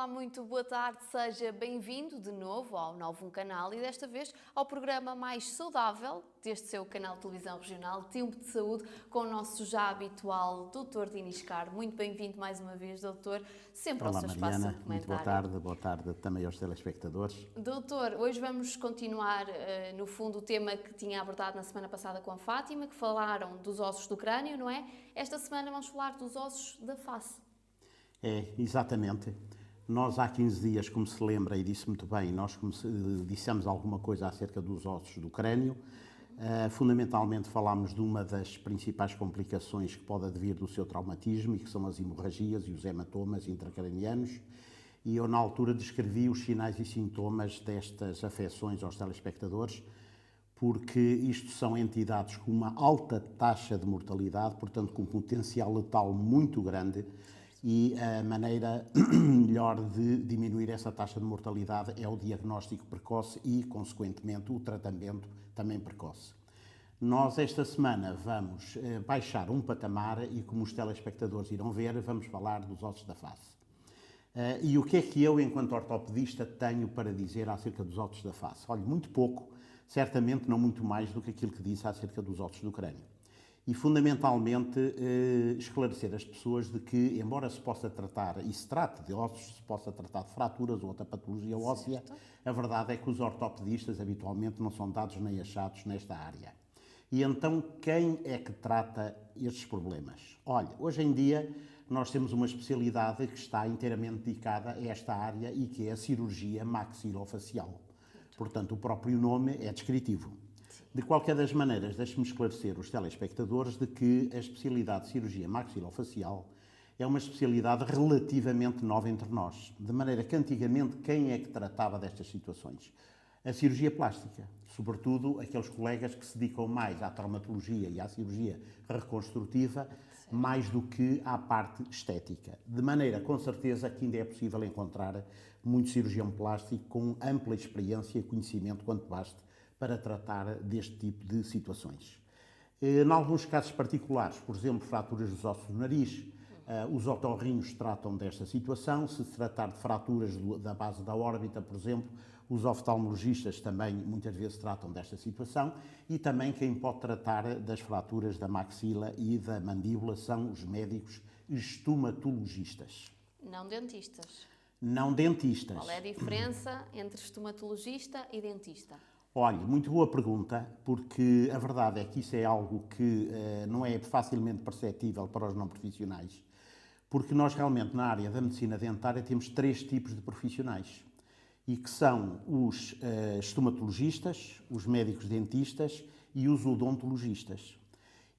Olá, muito boa tarde, seja bem-vindo de novo ao Novo Canal e desta vez ao programa mais saudável deste seu canal de televisão regional, Tempo de Saúde, com o nosso já habitual Dr. Dinis Caro. Muito bem-vindo mais uma vez, doutor, sempre ao Olá, seu espaço Mariana, de muito comentário. boa tarde também aos telespectadores. Doutor, hoje vamos continuar, no fundo, o tema que tinha abordado na semana passada com a Fátima, que falaram dos ossos do crânio, não é? Esta semana vamos falar dos ossos da face. É, exatamente. Nós há 15 dias, como se lembra e disse muito bem, nós dissemos alguma coisa acerca dos ossos do crânio. Fundamentalmente falámos de uma das principais complicações que pode advir do seu traumatismo e que são as hemorragias e os hematomas intracranianos. E eu, na altura, descrevi os sinais e sintomas destas afecções aos telespectadores, porque isto são entidades com uma alta taxa de mortalidade, portanto com um potencial letal muito grande, e a maneira melhor de diminuir essa taxa de mortalidade é o diagnóstico precoce e, consequentemente, o tratamento também precoce. Nós, esta semana, vamos baixar um patamar e, como os telespectadores irão ver, vamos falar dos ossos da face. E o que é que eu, enquanto ortopedista, tenho para dizer acerca dos ossos da face? Olha, muito pouco, certamente não muito mais do que aquilo que disse acerca dos ossos do crânio. E, fundamentalmente, esclarecer as pessoas de que, embora se possa tratar, e se trate de ossos, se possa tratar de fraturas ou outra patologia óssea, a verdade é que os ortopedistas habitualmente não são dados nem achados nesta área. E então, quem é que trata estes problemas? Olha, hoje em dia nós temos uma especialidade que está inteiramente dedicada a esta área e que é a cirurgia maxilofacial. Portanto, o próprio nome é descritivo. De qualquer das maneiras, deixe-me esclarecer os telespectadores de que a especialidade de cirurgia maxilofacial é uma especialidade relativamente nova entre nós, de maneira que antigamente quem é que tratava destas situações? A cirurgia plástica, sobretudo aqueles colegas que se dedicam mais à traumatologia e à cirurgia reconstrutiva, mais do que à parte estética. De maneira, com certeza, que ainda é possível encontrar muito cirurgião plástico com ampla experiência e conhecimento quanto baste para tratar deste tipo de situações. Em alguns casos particulares, por exemplo, fraturas dos ossos do nariz, os otorrinos tratam desta situação. Se tratar de fraturas da base da órbita, por exemplo, os oftalmologistas também muitas vezes tratam desta situação, e também quem pode tratar das fraturas da maxila e da mandíbula são os médicos estomatologistas. Não dentistas. Não dentistas. Qual é a diferença entre estomatologista e dentista? Olha, muito boa pergunta, porque a verdade é que isso é algo que não é facilmente perceptível para os não profissionais, porque nós realmente na área da medicina dentária temos 3 tipos de profissionais, e que são os estomatologistas, os médicos dentistas e os odontologistas.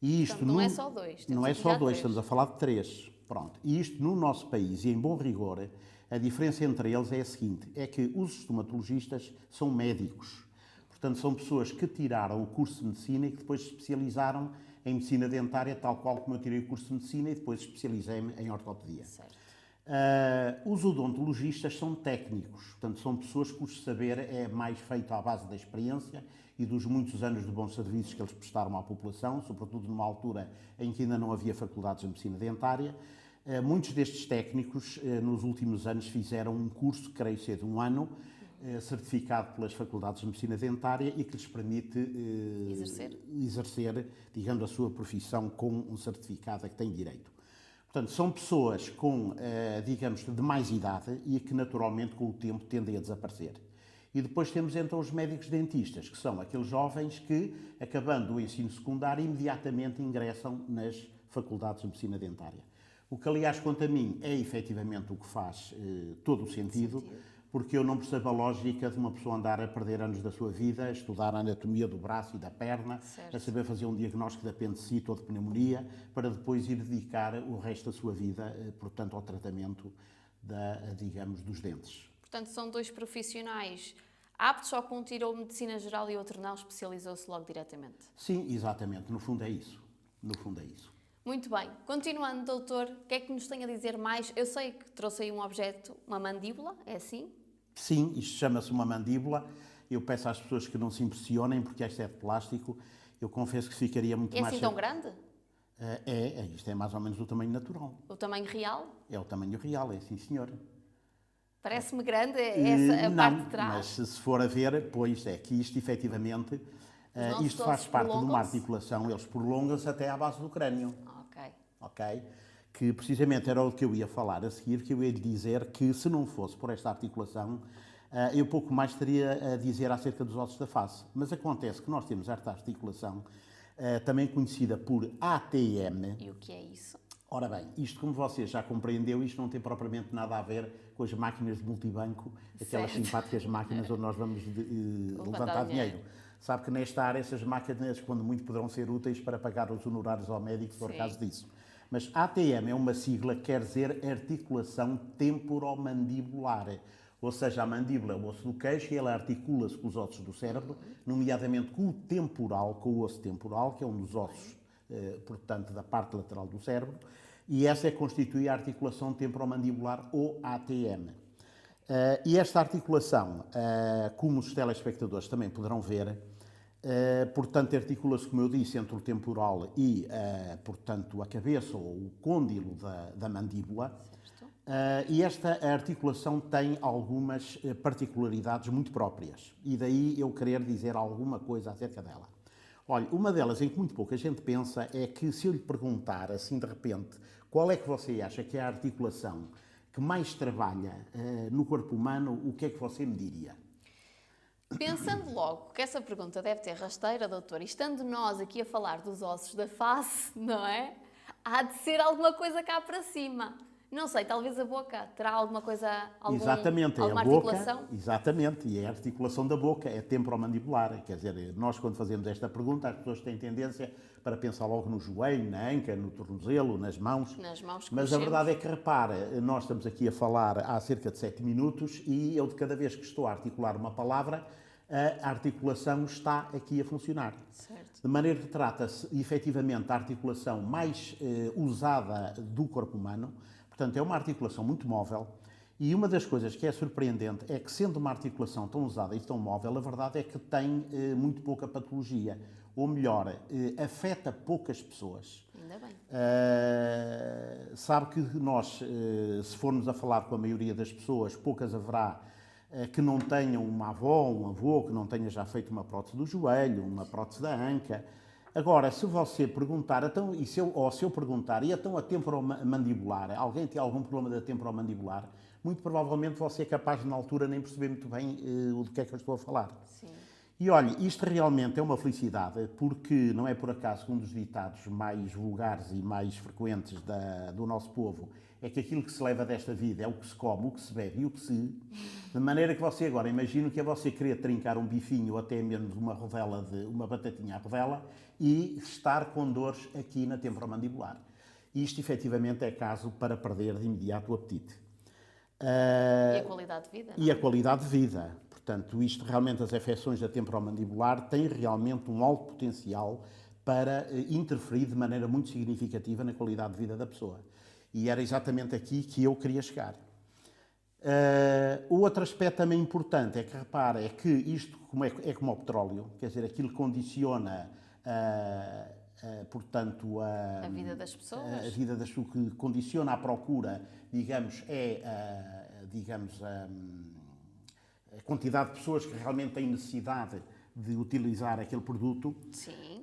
E isto Portanto, não é só 2. Não é só 2, estamos a falar de 3. Pronto. E isto no nosso país, e em bom rigor, a diferença entre eles é a seguinte, é que os estomatologistas são médicos. Portanto, são pessoas que tiraram o curso de medicina e que depois se especializaram em medicina dentária, tal qual como eu tirei o curso de medicina e depois especializei-me em ortopedia. Certo. Os odontologistas são técnicos, portanto, são pessoas cujo saber é mais feito à base da experiência e dos muitos anos de bons serviços que eles prestaram à população, sobretudo numa altura em que ainda não havia faculdades de medicina dentária. Muitos destes técnicos, nos últimos anos, fizeram um curso, creio ser de 1 ano, certificado pelas faculdades de medicina dentária e que lhes permite exercer, digamos, a sua profissão com um certificado a que têm direito. Portanto, são pessoas com, digamos, de mais idade e que naturalmente com o tempo tendem a desaparecer. E depois temos então os médicos dentistas, que são aqueles jovens que, acabando o ensino secundário, imediatamente ingressam nas faculdades de medicina dentária. O que, aliás, quanto a mim, é efetivamente o que faz todo o sentido, porque eu não percebo a lógica de uma pessoa andar a perder anos da sua vida, a estudar a anatomia do braço e da perna, a saber fazer um diagnóstico de apendicite ou de pneumonia, para depois ir dedicar o resto da sua vida, portanto, ao tratamento digamos, dos dentes. Portanto, são 2 profissionais aptos, só que um tirou medicina geral e outro não, especializou-se logo diretamente. Sim, exatamente. No fundo é isso. No fundo é isso. Muito bem. Continuando, doutor, o que é que nos tem a dizer mais? Eu sei que trouxe aí um objeto, uma mandíbula, é assim? Sim, isto chama-se uma mandíbula. Eu peço às pessoas que não se impressionem, porque esta é de plástico. Eu confesso que ficaria muito mais... É assim tão grande? Isto é mais ou menos o tamanho natural. O tamanho real? É o tamanho real, é sim, senhor. Parece-me grande essa a Não, parte de trás. mas se for a ver, pois é que isto efetivamente, nossos isto faz ossos parte de uma prolongam-se? articulação, eles prolongam-se até à base do crânio, Ok. ok? Que precisamente era o que eu ia falar a seguir, que eu ia lhe dizer que se não fosse por esta articulação, eu pouco mais teria a dizer acerca dos ossos da face. Mas acontece que nós temos esta articulação, também conhecida por ATM. E o que é isso? Ora bem, isto como você já compreendeu, isto não tem propriamente nada a ver com as máquinas de multibanco, aquelas Certo. simpáticas máquinas onde nós vamos levantar dinheiro. Sabe que nesta área essas máquinas, quando muito, poderão ser úteis para pagar os honorários ao médico, se for Sim. caso disso. Mas ATM é uma sigla que quer dizer articulação temporomandibular. Ou seja, a mandíbula é o osso do queixo e ela articula-se com os ossos do cérebro, nomeadamente com o temporal, com o osso temporal, que é um dos ossos, portanto, da parte lateral do cérebro, e essa é que constitui a articulação temporomandibular ou ATM. E esta articulação, como os telespectadores também poderão ver, portanto, articula-se, como eu disse, entre o temporal e, portanto, a cabeça ou o côndilo da mandíbula. E esta articulação tem algumas particularidades muito próprias. E daí eu querer dizer alguma coisa acerca dela. Olha, uma delas em que muito pouca gente pensa é que se eu lhe perguntar, assim de repente, qual é que você acha que é a articulação que mais trabalha no corpo humano, o que é que você me diria? Pensando logo que essa pergunta deve ter rasteira, doutor, e estando nós aqui a falar dos ossos da face, não é? Há de ser alguma coisa cá para cima. Não sei, talvez a boca. Terá alguma coisa, Exatamente, é alguma a boca, articulação? exatamente, e é a articulação da boca, é temporomandibular. Quer dizer, nós quando fazemos esta pergunta, as pessoas têm tendência para pensar logo no joelho, na anca, no tornozelo, nas mãos. Nas mãos que Mas a mexemos. verdade é que, repara, nós estamos aqui a falar há cerca de 7 minutos e eu, de cada vez que estou a articular uma palavra, a articulação está aqui a funcionar. Certo. De maneira que trata-se, efetivamente, da articulação mais usada do corpo humano. Portanto, é uma articulação muito móvel e uma das coisas que é surpreendente é que, sendo uma articulação tão usada e tão móvel, a verdade é que tem muito pouca patologia. Ou melhor, afeta poucas pessoas. Ainda bem. Sabe que nós, se formos a falar com a maioria das pessoas, poucas haverá que não tenham uma avó, um avô, que não tenha já feito uma prótese do joelho, uma prótese da anca. Agora, se você perguntar, então, se eu perguntar, e então a temporomandibular, alguém tem algum problema da temporomandibular, muito provavelmente você é capaz de, na altura, nem perceber muito bem o de que é que eu estou a falar. Sim. E olha, isto realmente é uma felicidade, porque não é por acaso que um dos ditados mais vulgares e mais frequentes do nosso povo é que aquilo que se leva desta vida é o que se come, o que se bebe e o que se... De maneira que você agora, imagino que é você querer trincar um bifinho ou até mesmo uma batatinha à rodela e estar com dores aqui na temporomandibular. Isto, efetivamente, é caso para perder de imediato o apetite. E a qualidade de vida? E a qualidade de vida. Portanto, isto realmente, as afecções da temporomandibular têm realmente um alto potencial para interferir de maneira muito significativa na qualidade de vida da pessoa. E era exatamente aqui que eu queria chegar. O outro aspecto também importante é que, repara, é que isto é como o petróleo, quer dizer, aquilo condiciona, portanto, A vida das pessoas? A vida das pessoas, que condiciona a procura, digamos, a quantidade de pessoas que realmente têm necessidade de utilizar aquele produto. Sim.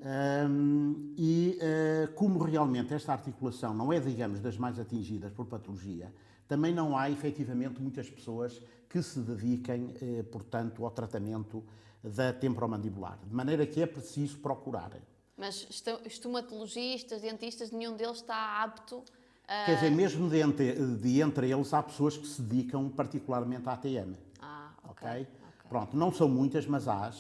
Como realmente esta articulação não é, digamos, das mais atingidas por patologia, também não há, efetivamente, muitas pessoas que se dediquem, portanto, ao tratamento da temporomandibular. De maneira que é preciso procurar. Mas estomatologistas, dentistas, nenhum deles está apto a... Quer dizer, mesmo de entre eles, há pessoas que se dedicam particularmente à ATM. Ok. Pronto, não são muitas, mas há.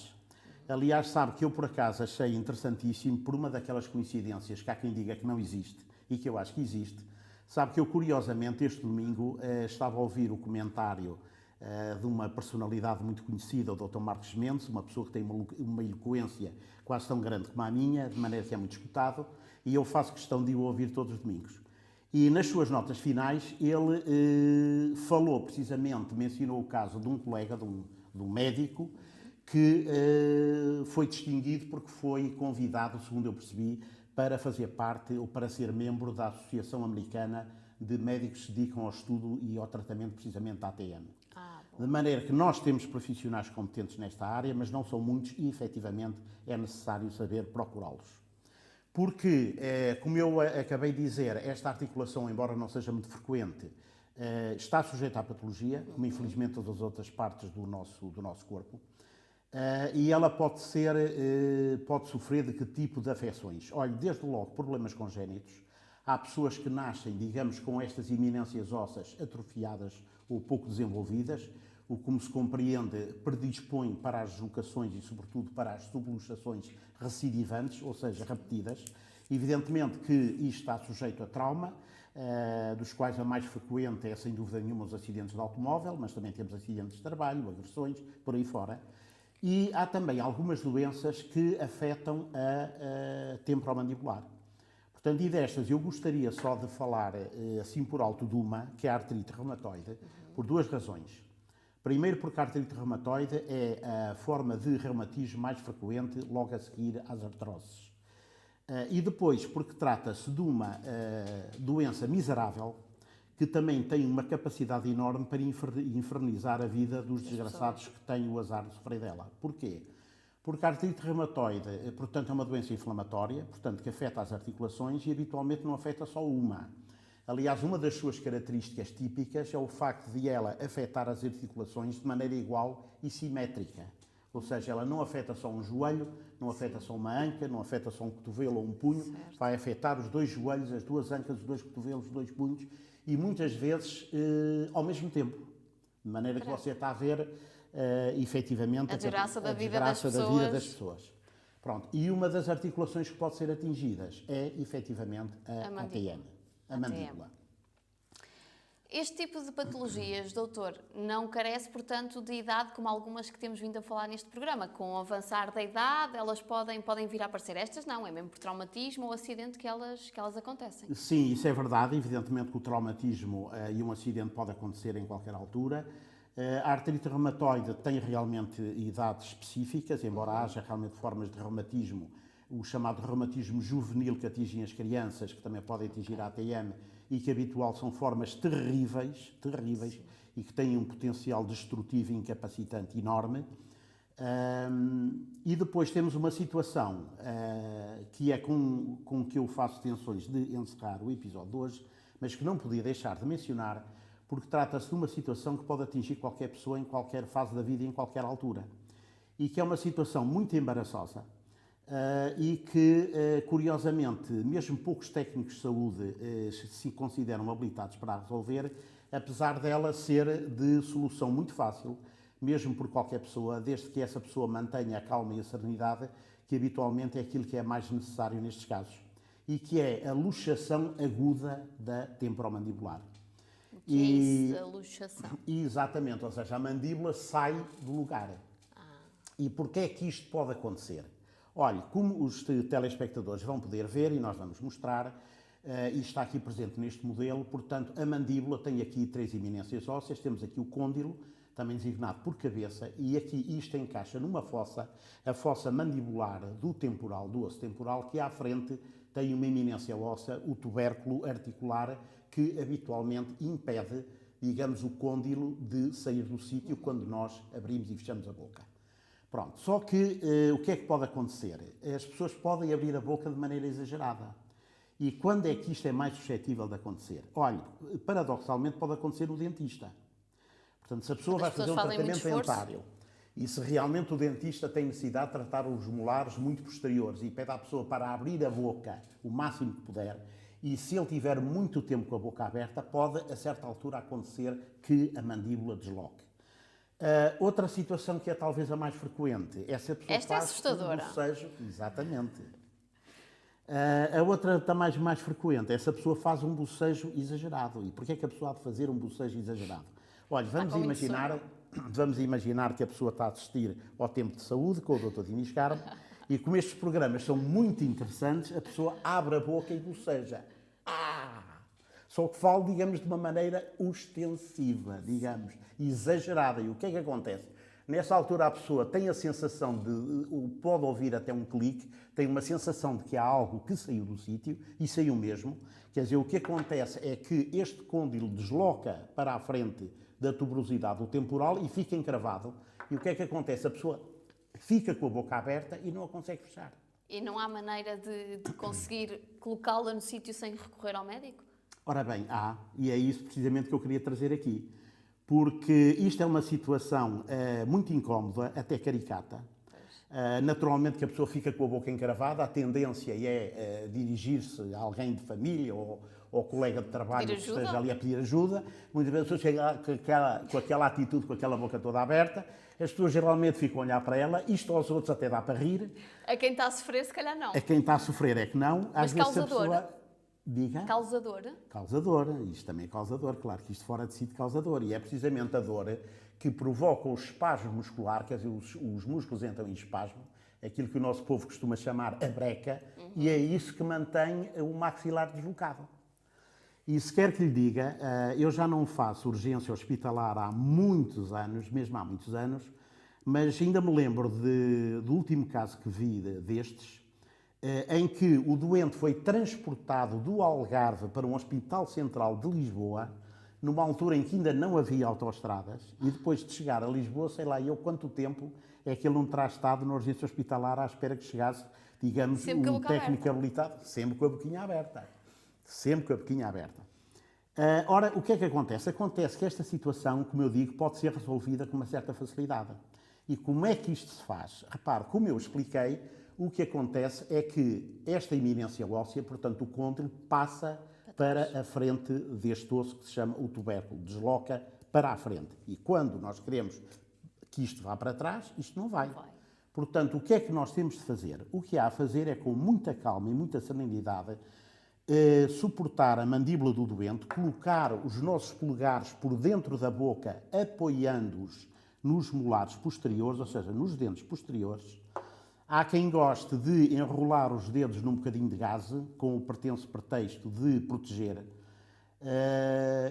Aliás, sabe que eu, por acaso, achei interessantíssimo, por uma daquelas coincidências que há quem diga que não existe, e que eu acho que existe. Sabe que eu, curiosamente, este domingo estava a ouvir o comentário de uma personalidade muito conhecida, o Dr. Marcos Mendes, uma pessoa que tem uma eloquência quase tão grande como a minha, de maneira que é muito escutado, e eu faço questão de o ouvir todos os domingos. E nas suas notas finais, ele falou precisamente, mencionou o caso de um colega, de um médico, que foi distinguido porque foi convidado, segundo eu percebi, para fazer parte ou para ser membro da Associação Americana de Médicos que se dedicam ao estudo e ao tratamento precisamente da ATM. De maneira que nós temos profissionais competentes nesta área, mas não são muitos e, efetivamente, é necessário saber procurá-los. Porque, como eu acabei de dizer, esta articulação, embora não seja muito frequente, está sujeita à patologia, como infelizmente todas as outras partes do nosso corpo, e ela pode sofrer de que tipo de afecções? Olha, desde logo, problemas congénitos. Há pessoas que nascem, digamos, com estas eminências ósseas atrofiadas ou pouco desenvolvidas, o que, como se compreende, predispõe para as deslocações e, sobretudo, para as subluxações recidivantes, ou seja, repetidas. Evidentemente que isto está sujeito a trauma, dos quais a mais frequente é, sem dúvida nenhuma, os acidentes de automóvel, mas também temos acidentes de trabalho, agressões, por aí fora. E há também algumas doenças que afetam a temporomandibular. Portanto, e destas, eu gostaria só de falar, assim por alto, de uma, que é a artrite reumatoide, por duas razões. Primeiro, porque a artrite reumatoide é a forma de reumatismo mais frequente logo a seguir às artroses. E depois, porque trata-se de uma doença miserável que também tem uma capacidade enorme para infernizar a vida dos desgraçados que têm o azar de sofrer dela. Porquê? Porque a artrite reumatoide, portanto, é uma doença inflamatória, portanto, que afeta as articulações e habitualmente não afeta só uma. Aliás, uma das suas características típicas é o facto de ela afetar as articulações de maneira igual e simétrica. Ou seja, ela não afeta só um joelho, não afeta só uma anca, não afeta só um cotovelo ou um punho, certo. Vai afetar os dois joelhos, as duas ancas, os dois cotovelos, os dois punhos e muitas vezes ao mesmo tempo. De maneira que você está a ver, efetivamente, a desgraça da vida das pessoas. Pronto. E uma das articulações que pode ser atingidas é, efetivamente, a ATM. A mandíbula. Este tipo de patologias, doutor, não carece, portanto, de idade como algumas que temos vindo a falar neste programa. Com o avançar da idade, elas podem vir a aparecer. Estas não, é mesmo por traumatismo ou acidente que elas acontecem. Sim, isso é verdade. Evidentemente que o traumatismo e um acidente pode acontecer em qualquer altura. A artrite reumatoide tem realmente idades específicas, embora haja realmente formas de reumatismo, o chamado reumatismo juvenil que atingem as crianças, que também podem atingir a ATM e que habitual são formas terríveis e que têm um potencial destrutivo e incapacitante enorme. E depois temos uma situação que é com que eu faço tensões de encerrar o episódio de hoje, mas que não podia deixar de mencionar, porque trata-se de uma situação que pode atingir qualquer pessoa em qualquer fase da vida e em qualquer altura. E que é uma situação muito embaraçosa, e que, curiosamente, mesmo poucos técnicos de saúde se consideram habilitados para a resolver, apesar dela ser de solução muito fácil, mesmo por qualquer pessoa, desde que essa pessoa mantenha a calma e a serenidade, que habitualmente é aquilo que é mais necessário nestes casos, e que é a luxação aguda da temporomandibular. O que é isso, a luxação? Exatamente, ou seja, a mandíbula sai do lugar. E porquê é que isto pode acontecer? Olha, como os telespectadores vão poder ver, e nós vamos mostrar, e está aqui presente neste modelo, portanto, a mandíbula tem aqui três eminências ósseas, temos aqui o côndilo, também designado por cabeça, e aqui isto encaixa numa fossa, a fossa mandibular do temporal, do osso temporal, que à frente tem uma eminência óssea, o tubérculo articular, que habitualmente impede, digamos, o côndilo de sair do sítio quando nós abrimos e fechamos a boca. Pronto, só que o que é que pode acontecer? As pessoas podem abrir a boca de maneira exagerada. E quando é que isto é mais suscetível de acontecer? Olha, paradoxalmente pode acontecer no dentista. Portanto, se a pessoa vai fazer um tratamento dentário e se realmente o dentista tem necessidade de tratar os molares muito posteriores e pede à pessoa para abrir a boca o máximo que puder, e se ele tiver muito tempo com a boca aberta, pode, a certa altura, acontecer que a mandíbula desloque. Outra situação que é talvez a mais frequente é se a pessoa faz um bocejo. Exatamente. A outra também mais frequente é se a pessoa faz um bocejo exagerado. E porquê é que a pessoa há de fazer um bocejo exagerado? Olha, vamos imaginar que a pessoa está a assistir ao Tempo de Saúde com o Dr. Dinis Carmo e como estes programas são muito interessantes, a pessoa abre a boca e boceja. Só que falo, digamos, de uma maneira ostensiva, digamos, exagerada. E o que é que acontece? Nessa altura a pessoa tem a sensação pode ouvir até um clique, tem uma sensação de que há algo que saiu do sítio, e saiu mesmo. Quer dizer, o que acontece é que este côndilo desloca para a frente da tuberosidade do temporal e fica encravado. E o que é que acontece? A pessoa fica com a boca aberta e não a consegue fechar. E não há maneira de conseguir colocá-la no sítio sem recorrer ao médico? Ora bem, há, e é isso precisamente que eu queria trazer aqui. Porque isto é uma situação muito incómoda, até caricata. Naturalmente que a pessoa fica com a boca encravada, a tendência é dirigir-se a alguém de família ou colega de trabalho que esteja ali a pedir ajuda. Muitas vezes a pessoa chega com aquela atitude, com aquela boca toda aberta, as pessoas geralmente ficam a olhar para ela, isto aos outros até dá para rir. A quem está a sofrer, se calhar não. A quem está a sofrer é que não. Mas às vezes causador? A pessoa... Diga? Causador? Causador, isto também é causador, claro que isto fora de si de causador. E é precisamente a dor que provoca o espasmo muscular, quer dizer, os músculos entram em espasmo, aquilo que o nosso povo costuma chamar a breca, e é isso que mantém o maxilar deslocado. E se quer que lhe diga, eu já não faço urgência hospitalar há muitos anos, mesmo há muitos anos, mas ainda me lembro do último caso que vi destes, em que o doente foi transportado do Algarve para um hospital central de Lisboa, numa altura em que ainda não havia autoestradas, e depois de chegar a Lisboa, sei lá eu quanto tempo é que ele não terá estado na urgência hospitalar à espera que chegasse, digamos, um técnico habilitado, sempre com a boquinha aberta. Sempre com a boquinha aberta. Ora, o que é que acontece? Acontece que esta situação, como eu digo, pode ser resolvida com uma certa facilidade. E como é que isto se faz? Repare, como eu expliquei, o que acontece é que esta eminência óssea, portanto o côndilo, passa para a frente deste osso que se chama o tubérculo, desloca para a frente. E quando nós queremos que isto vá para trás, isto não vai. Portanto, o que é que nós temos de fazer? O que há a fazer é, com muita calma e muita serenidade, suportar a mandíbula do doente, colocar os nossos polegares por dentro da boca, apoiando-os nos molares posteriores, ou seja, nos dentes posteriores. Há quem goste de enrolar os dedos num bocadinho de gaze, com o pretenso pretexto de proteger.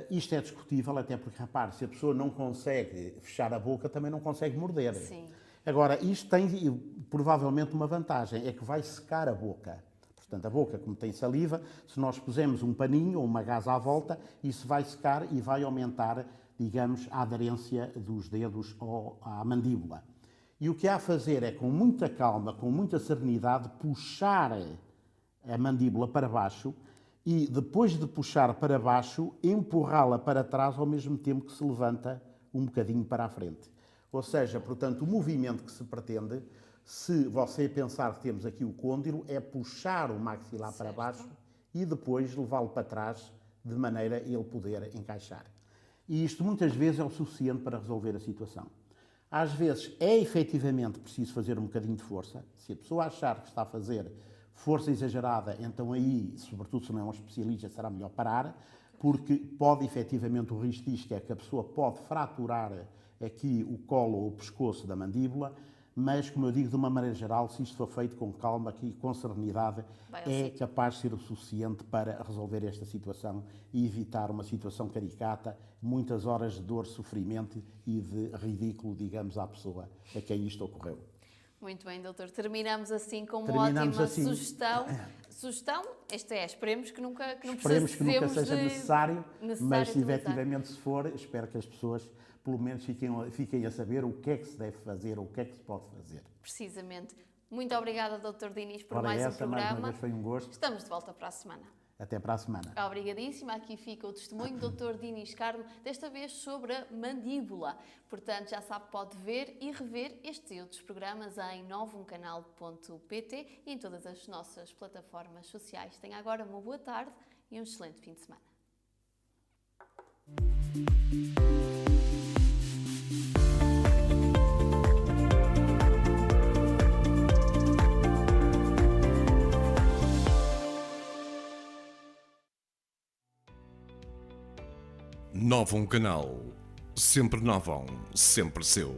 Isto é discutível, até porque, repare, se a pessoa não consegue fechar a boca, também não consegue morder. Sim. Agora, isto tem provavelmente uma vantagem, é que vai secar a boca. Portanto, a boca, como tem saliva, se nós pusermos um paninho ou uma gaze à volta, isso vai secar e vai aumentar, digamos, a aderência dos dedos à mandíbula. E o que há a fazer é, com muita calma, com muita serenidade, puxar a mandíbula para baixo e, depois de puxar para baixo, empurrá-la para trás ao mesmo tempo que se levanta um bocadinho para a frente. Ou seja, portanto, o movimento que se pretende, se você pensar que temos aqui o côndilo, é puxar o maxilar para baixo e depois levá-lo para trás, de maneira a ele poder encaixar. E isto muitas vezes é o suficiente para resolver a situação. Às vezes é efetivamente preciso fazer um bocadinho de força. Se a pessoa achar que está a fazer força exagerada, então aí, sobretudo se não é um especialista, será melhor parar, porque pode efetivamente, o risco disto é que a pessoa pode fraturar aqui o colo ou o pescoço da mandíbula, mas, como eu digo, de uma maneira geral, se isto for feito com calma e com serenidade, é capaz de ser o suficiente para resolver esta situação e evitar uma situação caricata, muitas horas de dor, sofrimento e de ridículo, digamos, à pessoa a quem isto ocorreu. Muito bem, doutor. Terminamos assim com uma ótima sugestão. Esta é, esperemos que nunca seja necessário, mas se efetivamente se for, espero que as pessoas pelo menos fiquem a saber o que é que se deve fazer ou o que é que se pode fazer. Precisamente. Muito obrigada, Dr. Dinis, por mais um programa. Mais uma vez foi um gosto. Estamos de volta para a semana. Até para a semana. Obrigadíssima. Aqui fica o testemunho do Dr. Dinis Carmo, desta vez sobre a mandíbula. Portanto, já sabe, pode ver e rever estes e outros programas em novumcanal.pt e em todas as nossas plataformas sociais. Tenha agora uma boa tarde e um excelente fim de semana. Novum Canal. Sempre Novum, sempre seu.